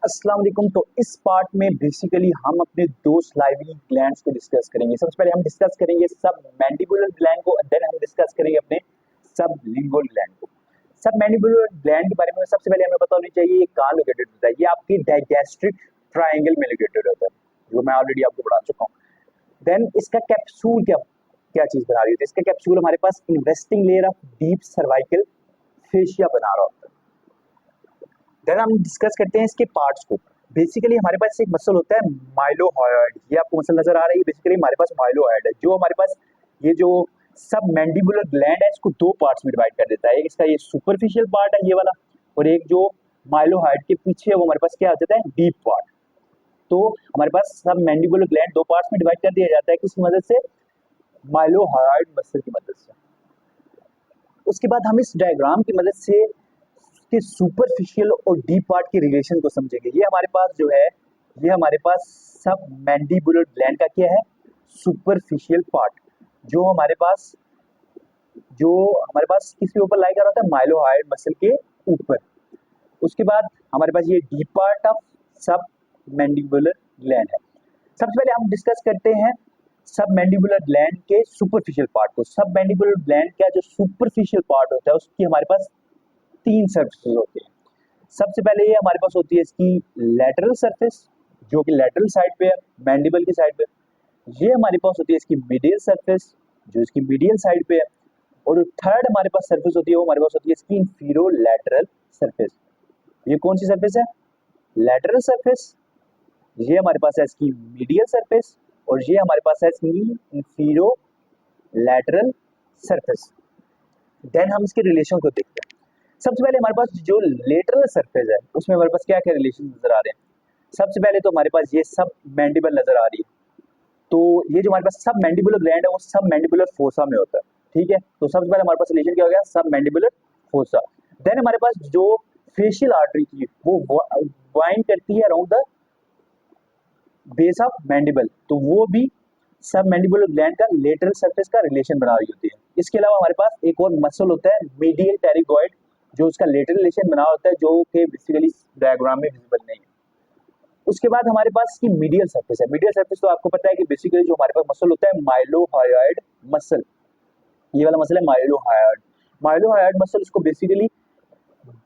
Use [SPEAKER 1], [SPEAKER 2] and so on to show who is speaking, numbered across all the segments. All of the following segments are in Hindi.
[SPEAKER 1] अस्सलाम वालेकुम। तो इस पार्ट में बेसिकली हम अपने दो स्लाइवरी ग्लैंड्स को डिस्कस करेंगे। सबसे पहले हम डिस्कस करेंगे सब मैंडिबुलर ग्लैंड को, देन हम डिस्कस करेंगे अपने सब लिंगुअल ग्लैंड को। सब मैंडिबुलर ग्लैंड के बारे में सबसे पहले हमें पता होनी चाहिए ये कहाँ लोकेटेड होता है। ये आपकी डाइगैस्ट्रिक ट्रायंगल में लोकेटेड होता है, जो मैं ऑलरेडी आपको पढ़ा चुका हूँ। देन इसका कैप्सूल क्या क्या चीज बना रही होती है? इसका कैप्सूल हमारे पास investing layer of deep cervical fascia बना रहा होता है। देन हम डिस्कस करते हैं इसके पार्ट्स को। बेसिकली हमारे पास एक मसल होता है माइलोहयोइड। ये आपको मसल नजर आ रही है, बेसिकली हमारे पास माइलोहयोइड है जो हमारे पास ये जो सब मैंडिबुलर ग्लैंड है इसको दो पार्ट्स में डिवाइड कर देता है। एक इसका ये सुपरफिशियल पार्ट है ये वाला, और एक जो माइलोहयोइड के पीछे है वो हमारे पास क्या आ जाता है, डीप पार्ट। तो हमारे पास सब मैंडिबुलर ग्लैंड दो पार्ट्स में डिवाइड कर दिया जाता है, किसकी मदद से? माइलोहयोइड मसल की मदद से। उसके बाद हम इस डायग्राम की मदद से के सुपरफिशियल और डीप पार्ट के रिलेशन को समझेंगे। ये हमारे पास जो है, ये हमारे पास सब मैंडिबुलर ग्लैंड का क्या है, सुपरफिशियल पार्ट, जो हमारे पास किसके ऊपर लाई कर होता है, माइलोहयोइड मसल के ऊपर। उसके बाद हमारे पास ये डीप पार्ट ऑफ सब मैंडिबुलर ग्लैंड है। सबसे पहले हम डिस्कस करते हैं सब मैंडिबुलर ग्लैंड के सुपरफिशियल पार्ट को। सब मैंडिबुलर ग्लैंड का जो सुपरफिशियल पार्ट होता है उसकी हमारे पास तीन सर्फेस होते हैं। सबसे पहले ये हमारे पास होती है इसकी लैटरल सरफेस, जो कि लैटरल साइड पे है, मैंडिबल की साइड पे। ये हमारे पास होती है इसकी मीडियल सरफेस, जो इसकी मीडियल साइड पे है। और थर्ड हमारे पास सरफेस होती है वो हमारे पास होती है इसकी इंफीरोलैटरल सरफेस। ये कौन सी सरफेस है? Lateral surface. ये हमारे पास है इसकी मीडियल सरफेस, और ये हमारे पास है इसकी इंफीरोलैटरल सरफेस। देन हम इसके रिलेशन को देखते हैं। सबसे पहले हमारे पास जो लेटरल सरफेस है उसमें हमारे पास क्या क्या रिलेशन नजर आ रहे हैं। सबसे पहले तो हमारे पास ये सब मैंडिबल नजर आ रही है। तो ये जो हमारे पास सब मैंडिबुलर ग्लैंड है वो सब मैंडिबुलर फोसा में होता है, ठीक है। तो सबसे पहले हमारे पास रिलेशन क्या हो गया, सब मैंडिबुलर फोसा। देन हमारे पास जो फेशियल आर्टरी थी वो वाइंड करती है around the base of mandible, तो वो भी सब मैंडिबुलर ग्लैंड का लेटरल सरफेस का रिलेशन बना रही होती है। इसके अलावा हमारे पास एक और मसल होता है मीडियल टेरिगॉइड, जो उसका लेटरल रिलेशन बना होता है, जो कि बेसिकली डायग्राम में विजिबल नहीं है। उसके बाद हमारे पास की मीडियल सरफेस है। मीडियल सरफेस तो आपको पता है कि बेसिकली जो हमारे पास मसल होता है माइलोहयोइड मसल, ये वाला मसल है माइलोहयोइड। माइलोहयोइड मसल इसको बेसिकली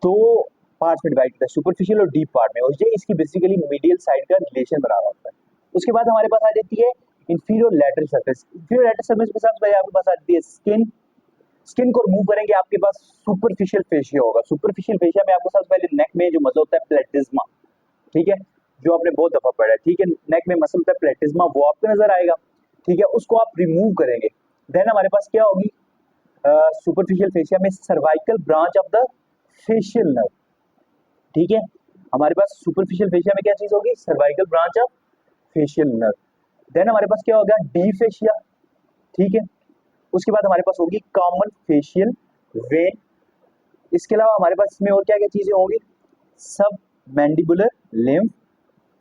[SPEAKER 1] दो पार्ट्स में डिवाइड करता है, सुपरफिशियल और डीप पार्ट में, और ये इसकी बेसिकली मीडियल साइड का रिलेशन बना रहा होता है। उसके बाद हमारे पास आ जाती है inferior lateral surface. Inferior lateral surface के साथ आपके पास आती है स्किन। स्किन को रिमूव करेंगे आपके पास सुपरफिशियल फेशिया होगा। सुपरफिशियल फेशिया में आपको सबसे पहले नेक में जो मसल होता है प्लेटिज्मा, ठीक है, जो आपने बहुत दफा पढ़ा है, ठीक है। नेक में मसल होता है प्लेटिज्मा, वो आपको नजर आएगा, ठीक है। उसको आप रिमूव करेंगे। देन हमारे पास क्या होगी सुपरफिशियल फेशिया में cervical branch of the facial nerve, ठीक है। हमारे पास सुपरफिशियल फेशिया में क्या चीज होगी, cervical branch of facial nerve. Then हमारे पास क्या होगा, डी फेशिया, ठीक है। उसके बाद हमारे पास होगी कॉमन फेशियल वेन। इसके अलावा हमारे पास इसमें और क्या क्या चीजें होंगी, सब mandibular lymph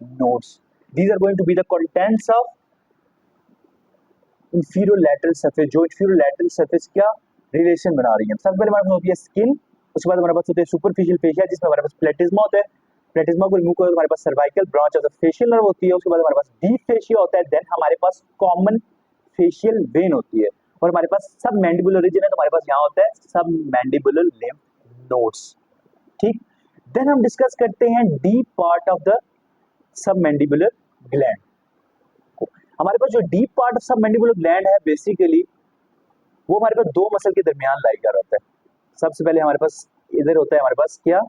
[SPEAKER 1] nodes. These are going to be the contents of inferolateral surface, जो इंफीरियोलैटरल सरफेस क्या रिलेशन बना रही है। सबसे पहले हमारे पास होती है स्किन। उसके बाद हमारे पास होते हैं सुपरफिशियल फेशिया, जिसमें हमारे पास प्लेटिज्मा होता है। प्लेटिज्मा को रिमूव करो तो हमारे पास cervical branch of the facial nerve होती है। उसके बाद हमारे पास डीप फेशिया होता है। देन हमारे पास कॉमन फेशियल वेन होती है, और हमारे पास सब मैंडिबुलर रीजन है, तो हमारे पास यहाँ होता है सब मैंडिबुलर लिम्फ नोड्स, ठीक। देन हम डिस्कस करते हैं deep part of the sub mandibular gland को। हमारे पास जो डीप पार्ट ऑफ सब मैंडिबुलर ग्लैंड है बेसिकली वो हमारे पास दो मसल के दरमियान लाई कर होता है। सबसे पहले हमारे पास इधर होता है हमारे पास क्या,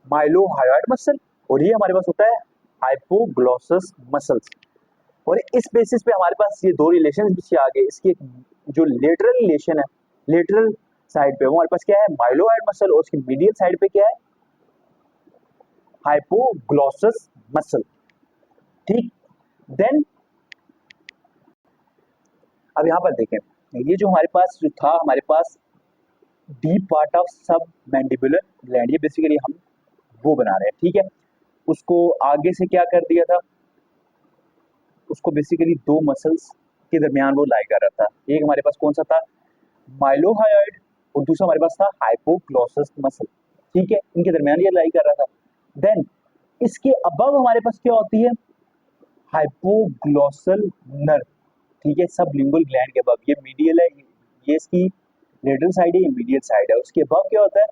[SPEAKER 1] माइलोहयोइड मसल, और ये हमारे पास होता है हाइपोग्लॉसस मसल्स। और इस बेसिस पे हमारे पास ये दो रिलेशन पीछे आ गए। इसकी जो लेटरल रिलेशन है लेटरल साइड पे वो हमारे पास क्या है, माइलोहयोइड मसल, और उसकी मीडियल साइड पे क्या है, हाइपोग्लॉसस मसल, ठीक। देन अब यहाँ पर देखें, ये जो हमारे पास जो था हमारे पास डीप पार्ट ऑफ सब मैंडिबुलर ग्लैंड, ये बेसिकली हम वो बना रहे हैं, ठीक है। उसको आगे से क्या कर दिया था, उसको बेसिकली दो मसल्स के दरमियान वो लाई कर रहा था। एक हमारे पास कौन सा था, माइलोहयोइड, और दूसरा हमारे पास था हाइपोग्लॉसस मसल, ठीक है। इनके दरमियान ये लाई कर रहा था। देन इसके अबव हमारे पास क्या होती है, हाइपोग्लॉसल नर्व, ठीक है, सब लिंगुअल ग्लैंड के अबव, ये मीडियल है, ये इसकी लेटरल साइड है, ये मीडियल साइड है, उसके अबव क्या होता है,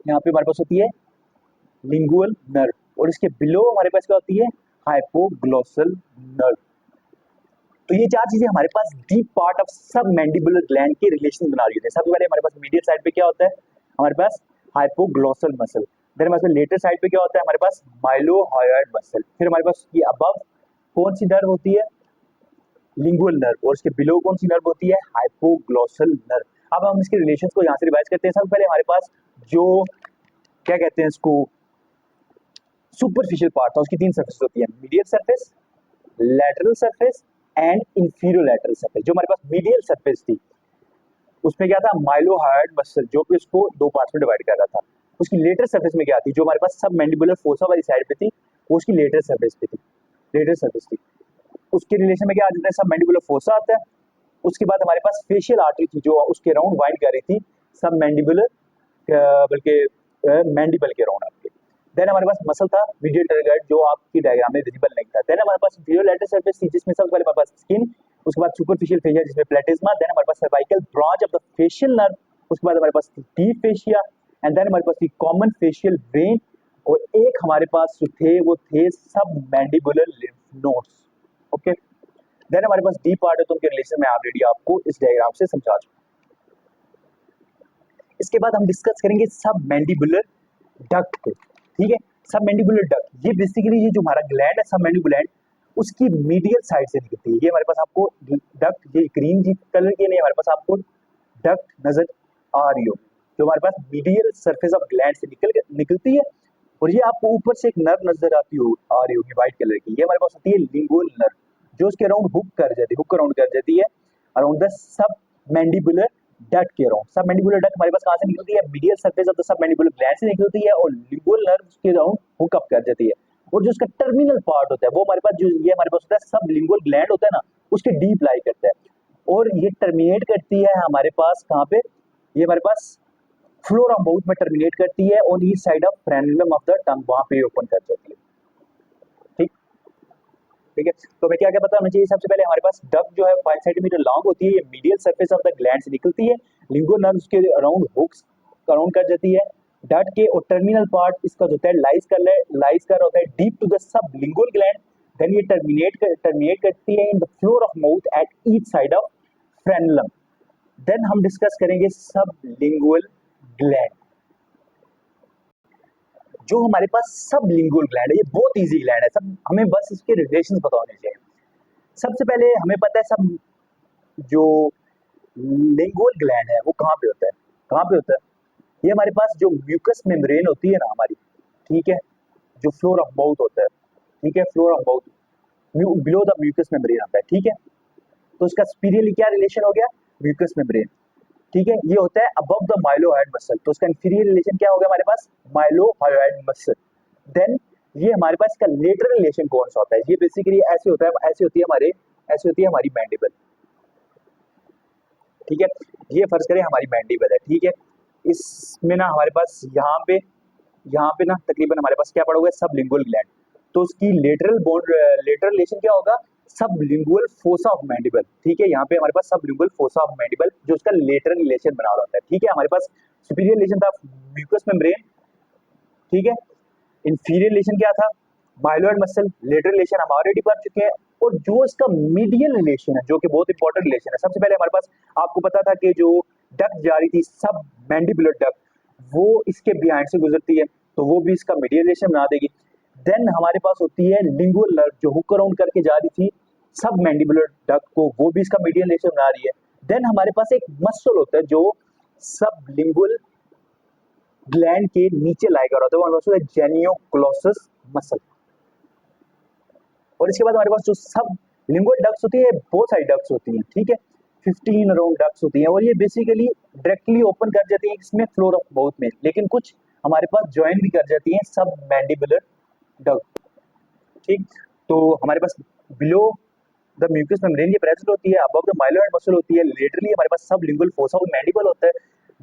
[SPEAKER 1] यहाँ पे हमारे पास होती है लिंगुअल नर्व, और इसके बिलो हमारे पास क्या होती है, हाइपोग्लॉसल नर्व। तो ये चार चीजें हमारे पास डीप पार्ट ऑफ सब मैंडिबुलर ग्लैंड के रिलेशन बना रही होती है। सबसे पहले हमारे पास मीडियल साइड पे क्या होता है, हमारे पास हाइपोग्लॉसल मसल, फिर हमारे पास लेटर साइड पे क्या होता है, हमारे पास माइलोहायोइड मसल, फिर हमारे पास ये अबव कौन सी नर्व होती है, लिंगुअल नर्व, और इसके बिलो कौन सी नर्व होती है, हाइपोग्लॉसल नर्व। अब हम इसके रिलेशंस को यहाँ से रिवाइज करते हैं। सबसे पहले हमारे पास जो क्या कहते हैं इसको, सुपरफिशियल पार्ट था, उसकी तीन सरफेस होती है, medial surface, lateral surface and inferior lateral surface. जो हमारे पास मीडियल सरफेस थी उसमें क्या था, माइलोहायोइड मसल, जो कि उसको दो पार्ट्स में डिवाइड कर रहा था। उसकी लेटर सरफेस में क्या थी, जो हमारे पास सब मैंडिबुलर फोसा वाली साइड पे थी, वो उसकी लेटर सरफेस पे थी, लेटर सरफेस थी। उसके रिलेशन में क्या आ जाता है, सब मैंडिबुलर फोसा आता है। उसके बाद हमारे पास फेशियल आर्टरी थी, जो उसके राउंड वाइंड कर रही थी सब मैंडिबुलर बल्कि मैंडिबल के राउंड आपके। देन हमारे पास मसल था मीडियल टरगाइड, जो आपकी डायग्राम में विजिबल नहीं था। देन हमारे पास इंफीरियर लैटरल सरफेस थी, जिसमें सबसे पहले हमारे पास स्किन, उसके बाद सुपरफिशियल फेशिया जिसमें प्लेटिज्मा, देन हमारे पास cervical branch of the facial nerve, उसके बाद हमारे पास डीप फेशिया, एंड देन हमारे पास थी कॉमन फेशियल वेन, और एक हमारे पास जो थे वो थे सब mandibular lymph nodes. Okay, then हमारे पास डीप पार्ट है, तो उनके रिलेशन में ऑलरेडी आपको इस डायग्राम से समझा चुका। इसके बाद हम डिस्कस करेंगे सब मैंडिबुलर डक्ट को, ठीक है। सब मैंडिबुलर डक्ट, ये बेसिकली ये जो हमारा ग्लैंड है सब मैंडिबुलर ग्लैंड, उसकी मीडियल साइड से निकलती है। ये हमारे पास आपको डक्ट, ये ग्रीन जी कलर की नहीं, हमारे पास आपको डक्ट नजर आ रही हो, जो हमारे पास मीडियल सरफेस ऑफ ग्लैंड से निकलती है। और ये आपको ऊपर से एक नर्व नजर आ रही होगी व्हाइट कलर की, ये हमारे पास होती है लिंगुअल नर्व, जो उसके अराउंड हुक कर जाती है, हुक अराउंड कर जाती है around the sub mandibular duct के अराउंड। सब मैंडिबुलर डक्ट हमारे पास कहाँ से निकलती है, medial surface of the sub mandibular gland से निकलती है, और लिंगुअल नर्व उसके अराउंड हुक अप कर जाती है। और जो उसका टर्मिनल पार्ट होता है वो हमारे पास, जो ये हमारे पास होता है सब लिंगुअल ग्लैंड होता है ना, उसके डीप लाई करता है, और ये टर्मिनेट करती है हमारे पास कहाँ पे, ये हमारे पास फ्लोर ऑफ माउथ में टर्मिनेट करती है, on each side of frenulum of the tongue, वहां पे ओपन कर जाती है। ठीक, ठीक है। तो हमें क्या क्या पता होना चाहिए, सबसे पहले हमारे पास डक जो है 5 सेंटीमीटर लॉन्ग होती है, ये medial surface of the gland से निकलती है, लिंगुअल नर्व्स के अराउंड हुक्स अराउंड कर जाती है। डट के और टर्मिनल पार्ट इसका जो होता है लाइज कर होता है deep to the sublingual gland, then ये टर्मिनेट करती है in the floor of mouth at each side of frenulum. Then हम डिस्कस करेंगे सब लिंगुअल ग्लैंड। जो हमारे पास सब लिंगुअल ग्लैंड है, ये बहुत इजी ग्लैंड है, सब हमें बस इसके रिलेशंस पता होने चाहिए। सबसे पहले हमें पता है सब जो लिंगुअल ग्लैंड है वो कहाँ पे होता है, कहाँ पे होता है, ये हमारे पास जो म्यूकस मेम्ब्रेन होती है ना हमारी, ठीक है, जो फ्लोर ऑफ माउथ होता है, ठीक है, floor of mouth below the mucous membrane आता है, ठीक है। तो इसका स्पीरियरली क्या रिलेशन हो गया, म्यूकस मेम्ब्रेन, ठीक है, ये होता है अबव द माइलोहायोइड मसल, तो उसका इंफीरियर रिलेशन क्या हो गया हमारे पास, माइलोहायोइड मसल। देन ये हमारे पास इसका लेटरल रिलेशन कौन सा होता है, ये बेसिकली ऐसे होता है, ऐसे होती है हमारी मैंडिबल, ठीक है। ये फर्ज करें हमारी मैंडिबल है, ठीक है, इसमें ना हमारे पास यहाँ पे ना तकरीबन हमारे पास क्या पड़ा हुआ है, सब लिंगुअल ग्लैंड, तो उसकी लेटरल रिलेशन क्या होगा, सब लिंगुअल फोसा ऑफ मैंडिबल, ठीक है। यहाँ पे हमारे पास सब लिंगुअल फोसा ऑफ मैंडिबल, जो उसका लेटरल रिलेशन बना रहा होता है, ठीक है। हमारे पास सुपीरियर रिलेशन था म्यूकस मेम्ब्रेन, ठीक है। इंफीरियर रिलेशन क्या था, माइलोइड मसल, लेटरल रिलेशन हम ऑलरेडी पढ़ चुके हैं। और जो इसका मीडियल रिलेशन है, जो कि बहुत इंपॉर्टेंट रिलेशन है, सबसे पहले हमारे पास आपको पता था कि जो डक्ट जा रही थी सब मैंडिबुलर डक्ट, वो इसके बिहाइंड से गुजरती है, तो वो भी इसका मीडियल रिलेशन बना देगी। देन हमारे पास होती है लिंगुअल नर्व, जो हुक अराउंड करके जा रही थी सब मैंडिबुलर डक्ट को, वो भी इसका मीडियल रिलेशन बना रही है। देन हमारे पास एक मसल होता है जो सब लिंगुअल ग्लैंड के नीचे लाई कर होता है, वो हमारे पास जेनियोक्लोसस मसल। और इसके बाद हमारे पास जो सब लिंगुअल डक्ट्स होती है, बहुत सारी डक्ट्स होती हैं, ठीक है, 15 अराउंड डक्ट्स होती हैं, और ये बेसिकली डायरेक्टली ओपन कर जाती हैं इसमें फ्लोर ऑफ माउथ में, लेकिन कुछ हमारे पास ज्वाइन भी कर जाती हैं सब मैंडिबुलर डक्ट, ठीक। तो हमारे पास बिलो द म्यूकस मेम्ब्रेन की प्रेजेंट होती है, अबव द माइलोइड मसल होती है, लेटरली हमारे पास सब लिंगुअल फोसा ऑफ मैंडिबल होता है,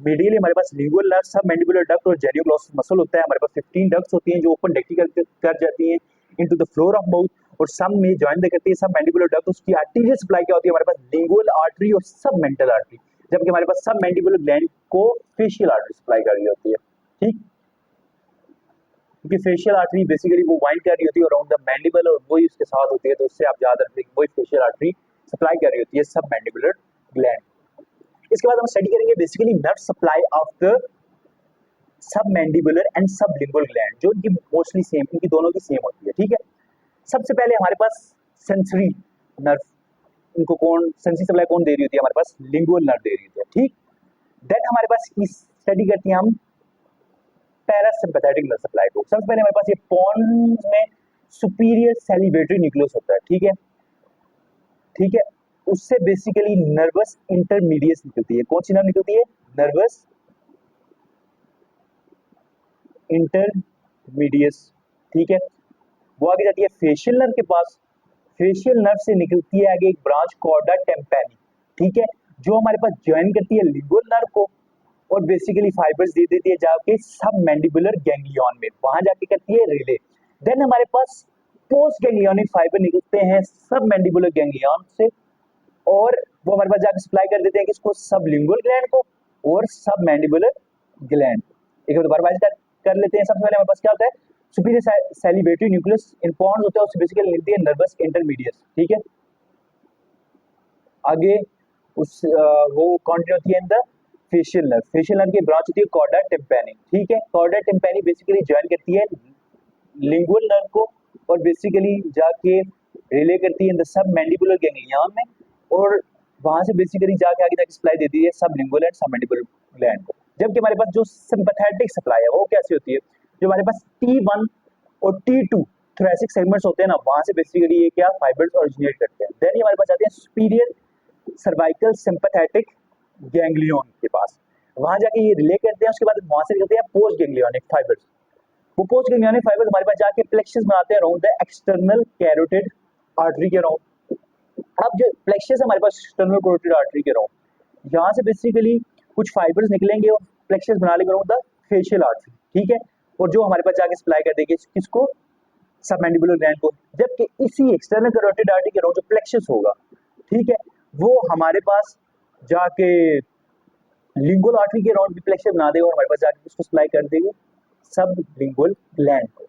[SPEAKER 1] मीडियली हमारे पास लिंगुअल नर्व, सब मैंडिबुलर डक्ट और जेनियोग्लॉसस मसल होता है। हमारे पास 15 डक्ट्स होती हैं जो ओपन डेक्टिकल कर जाती हैं into the floor of mouth, और सब में ज्वाइन करती है सब मैंडिबुलर डक्ट। उसकी आर्टीरियल सप्लाई क्या होती है हमारे पास, लिंगुअल आर्टरी और सब मेंटल आर्टरी, जबकि हमारे पास सब मैंडिबुलर ग्लैंड को फेशियल आर्टरी सप्लाई कर रही होती है। ठीक, क्योंकि फेशियल आर्टरी बेसिकली वो वाइंड कर रही होती है अराउंड द मैंडिबल और वही उसके साथ होती है, तो उससे आप याद रखें वही फेशियल आर्टरी सप्लाई कर रही होती है सब मैंडिबुलर ग्लैंड। इसके बाद हम स्टडी करेंगे basically nerve supply of the sub mandibular and सब लिंगुअल ग्लैंड, जो इनकी मोस्टली सेम, इनकी दोनों की सेम होती है। ठीक है, सबसे पहले हमारे पास सेंसरी नर्व, इनको कौन सेंसरी सप्लाई कौन दे रही होती है, हमारे पास लिंगुअल नर्व दे रही होती है। ठीक, देन हमारे पास स्टडी करते हैं हम पैरासिम्पैथेटिक नर्व सप्लाई को। सबसे पहले हमारे पास ये पॉन्स में सुपीरियर सैलिवेटरी न्यूक्लियस होता है। ठीक है, ठीक है, उससे बेसिकली नर्वस इंटरमीडिएट निकलती है। कौन सी नर्व निकलती है, नर्वस इंटरमीडिएट। ठीक है, वो आगे जाती है फेशियल नर्व के पास, फेशियल नर्व से निकलती है आगे एक ब्रांच कॉर्डा टेम्पैनी। ठीक है, जो हमारे पास ज्वाइन करती है लिंगुअल नर्व को और बेसिकली फाइबर्स दे देती है जाके सब मैंडिबुलर गैंग्लियन में, वहां जाके करती है रिले। देन हमारे पास पोस्ट गैंग्लियोनिक फाइबर निकलते हैं सब मैंडिबुलर गैंग्लियन से, और वो हमारे पास जाके सप्लाई कर देते हैं किसको, सब लिंगुअल ग्लैंड को और सब मैंडिबुलर ग्लैंड। एक बार दोबारा कर लेते हैं। सबसे पहले हमारे पास क्या होता है, सुपीरियर सैलिवेटरी न्यूक्लियस इन पॉन्स होता है, उससे बेसिकली मिलती है नर्वस इंटरमीडिएट। ठीक है, आगे उस वो कंटिन्यू होती है in the facial nerve, facial nerve की ब्रांच होती है कॉर्डा टिम्पैनी। ठीक है, कॉर्डा टिम्पैनी बेसिकली ज्वाइन करती है लिंगुअल नर्व को और बेसिकली जाके रिले करती है in the sub mandibular ganglion में, और वहां से बेसिकली जाके आगे जाके सप्लाई देती है सब लिंगुअल एंड सब मैंडिबुलर ग्लैंड को। जबकि हमारे पास जो सिंपैथेटिक सप्लाई है वो कैसी होती है, जो हमारे पास T1 और T2 थोरेसिक सेगमेंट्स होते हैं ना, वहां से बेसिकली ये क्या फाइबर्स ओरिजिनेट करते हैं। देन हमारे पास आते हैं सुपीरियर सर्वाइकल सिंपैथेटिक गैंग्लियन के पास, वहां जाके ये रिले करते हैं, उसके बाद वहां से निकलते हैं पोस्ट गैंग्लियोनिक फाइबर्स। वो पोस्ट गैंग्लियोनिक फाइबर्स हमारे पास जाके प्लेक्सस बनाते हैं around the external carotid artery के अराउंड। अब जो प्लेक्सस है हमारे पास एक्सटर्नल कैरोटिड आर्टरी के अराउंड, यहाँ से बेसिकली कुछ फाइबर्स निकलेंगे और प्लेक्सस बना लेंगे अराउंड द फेशियल आर्टरी। ठीक है, और जो हमारे पास जाके सप्लाई कर देगी किसको, सबमैंडिबुलर ग्लैंड को। जबकि इसी एक्सटर्नल कैरोटिड आर्टरी के अराउंड जो प्लेक्सस होगा, ठीक है, वो हमारे पास जाके लिंगुअल आर्टरी के अराउंड भी प्लेक्सस बना देगा और हमारे पास जाके किसको सप्लाई कर देगी, सब लिंगुअल ग्लैंड को।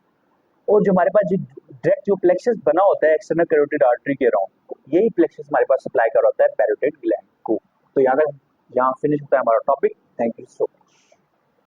[SPEAKER 1] और जो हमारे पास जो डायरेक्ट जो प्लेक्सस बना होता है एक्सटर्नल कैरोटिड आर्टरी के अराउंड, यही प्लेक्सस हमारे पास सप्लाई कर होता है पैरोटिड ग्लैंड को। तो यहाँ फिनिश होता है हमारा topic. Thank you so much.